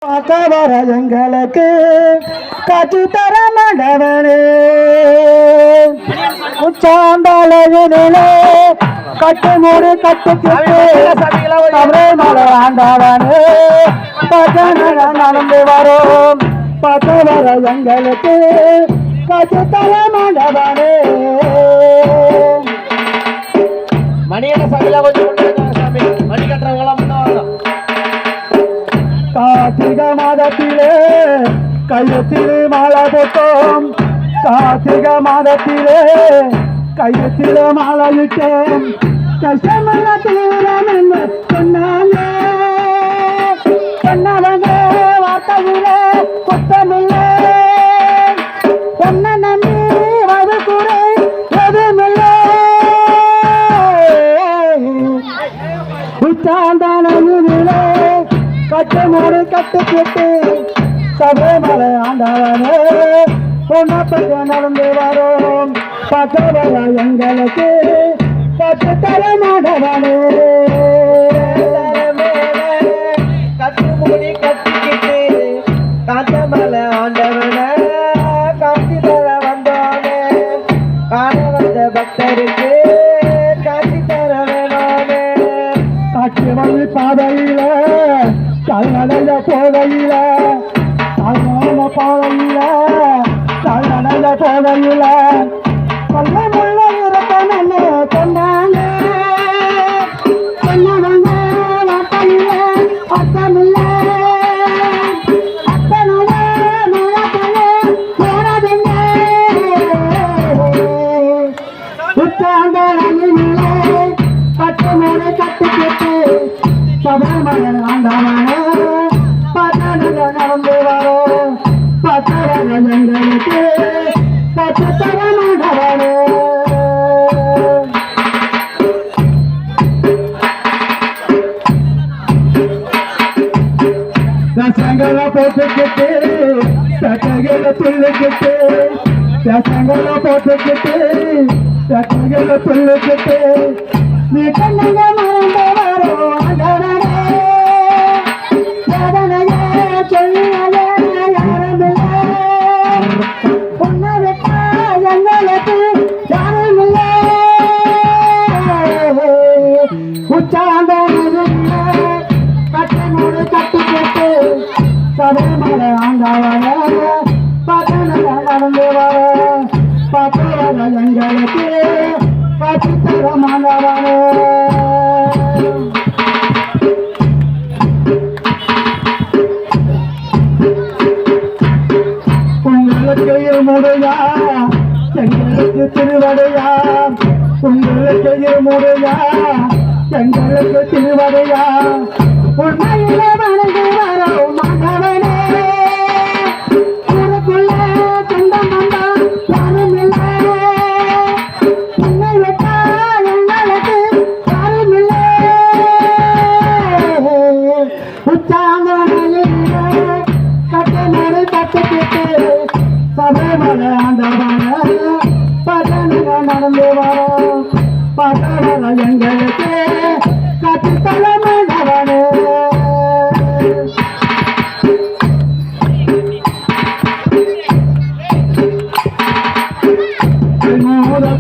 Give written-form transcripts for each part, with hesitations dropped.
பார்க்க எங்களுக்கு காட்சி தர மாண்டவனே உச்சாந்தாலே கட்டு மூடி கட்டு தமிழை மலை ஆண்டவனே நடந்து வரும் பார்க்க வர எங்களுக்கு காட்சி தர மாண்டவனே மணியான சபையில கொஞ்சம் சாமி மணி கட்டுறவங்களாம் கார்த்திகை மாதத்திலே கையத்திலே மாலை போட்டோம் கார்த்திகை மாதத்திலே கையத்திலே மாலையிட்டோம் கஷ்டமல்ல தூரம் என்று சொன்னாங்க சொன்னவங்க வார்த்தையிலே குத்தமில்லை பொன்ன நம்பி அது குறை எதுமில்லை உச்சாந்தானிலே கட்டு மூடி கட்டு கட்டு சபரிமலை ஆண்டவனே பொன்னப்பட்டு நடந்து வரும் பக்கவர எங்களுக்கு கட்டு தர மாண்டவனே கட்டு மூடி கட்டிக்கிட்டு காத்தமலை ஆண்டவனே காட்சி தர வந்தோனே காண வந்த பக்தருக்கு காட்சி தர வேணானே காட்சி வழி பாதையில கல்லடையில போகையில கல்யாண பாதையில கல்லடையில போகையில கல்லமுள்ள இருப்பனே சொன்னாங்க சொன்னவங்க வார்த்தையில அர்த்தமில்ல அத்தனைய மனத்திலே போனதுங்க உத்தாந்தனிலே கட்டு மூடி கட்டு கட்டு சபரிமலை ஆண்டவனே நடந்து வரும் பக்கரங்களுக்கு கட்டுத்தர மாண்டவனே ரசங்களை போட்டுக்கிட்டு சட்டைகளை துள்ளிக்கிட்டு ரசங்களை போட்டுக்கிட்டு சட்டைகளை துள்ளிக்கிட்டு நீ கண்ணுங்க மறந்து வரும் ஆண்டவனே கட்டு மூடி கட்டு கட்டு சபரிமலை ஆண்டவனே பக்கத்துல நடந்து வர பக்கவர எங்களுக்கு காட்சி தர மாண்டவனே உங்களுக்கு இருமுறையா எங்களுக்கு திருவடையா உங்களுக்கு இருமுறையா எங்களுக்கு திருவடையா உண்மையிலே வணங்கி வரும் மாணவனே ஊருக்குள்ள சொந்தம் வந்தான் யாரும் இல்லை உன்னை விட்டா எங்களுக்கு யாரும் இல்லை உச்சாங்கனிலே கட்டு மூடி கட்டு கட்டு சபரிமலை ஆண்டவனே பக்கத்துல நடந்து வரும் பக்கவர எங்களுக்கு காட்சி தர மாண்டவனே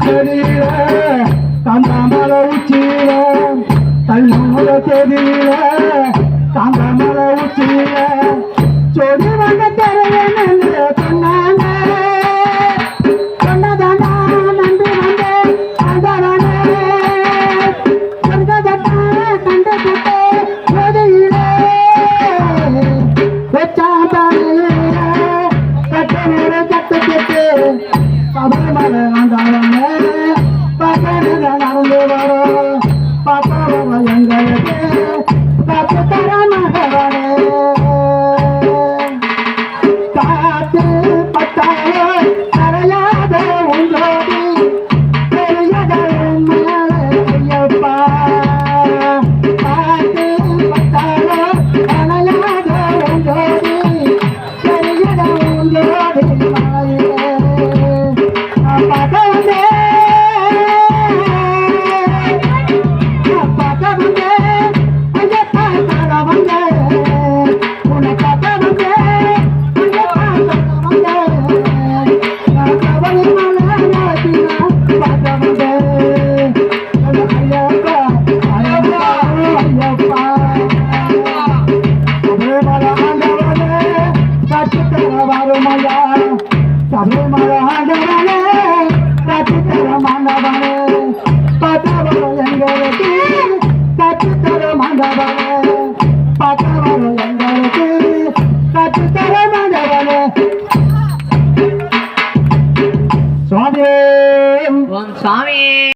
தெரியல காந்தமலை உச்சியில கல்மூல தெரியல காந்தமலை உச்சியில சொடி வந்த தெரியல சொன்னாங்க சொன்னதானா நம்பி வந்தேன் ஆண்டவனே சொர்க்கதட்டா கண்டு கிட்டே போதையிலே வெச்சாந்தானிலே கட்டு மூடி கட்டு கட்டு சபரிமலை ஆண்டவனே பக்கத்துல நடந்து வரும் பக்கவர எங்களுக்கு காட்சி தர மாண்டவனே காத்து பட்டாயோ கரையாத உங்களோடி பெரியதன் மேலே ஐயப்பா காத்து பட்டாயோ கரையாத உங்களோடி சபரிமலை